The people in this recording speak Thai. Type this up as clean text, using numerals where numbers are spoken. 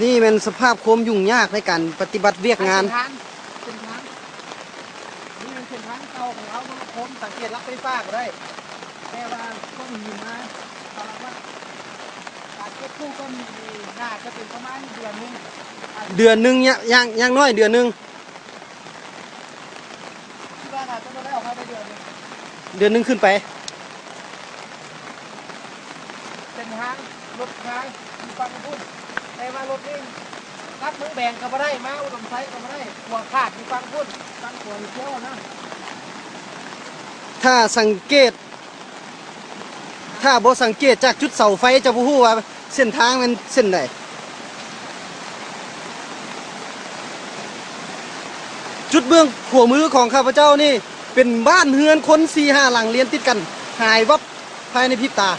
นี่เป็นสภาพความยุ่งยากในการปฏิบัติเวียกงานเส้นทางนี่เป็นเส้นทางเก่าของเราผมสังเกตลักไฟฟ้าก็ได้แต่ว่าก็มีมาตอนว่าการเก็บกู้ก็มีน่าจะเป็นประมาณเดือนนึงเนี่ยย่างน้อยเดือนนึงที่ว่าจะได้ออกมาได้เดือนนึงขึ้นไปเส้นทางรถทางมีฟังพูดแต่ว่ารถนี่รัดมือแบ่งก็ไม่ได้มาอุดมไซก็ไม่ได้หัวขาดมีฟังพูดฟังหัวเที่ยวนะถ้าสังเกตจากจุดเสาไฟจะบ่ฮู้ว่าเส้นทางมันเส้นใดจุดเบื้องขวามือของข้าพเจ้านี่เป็นบ้านเฮือนคน4-5 หลังเรียนติดกันหายวับภายในพริบตา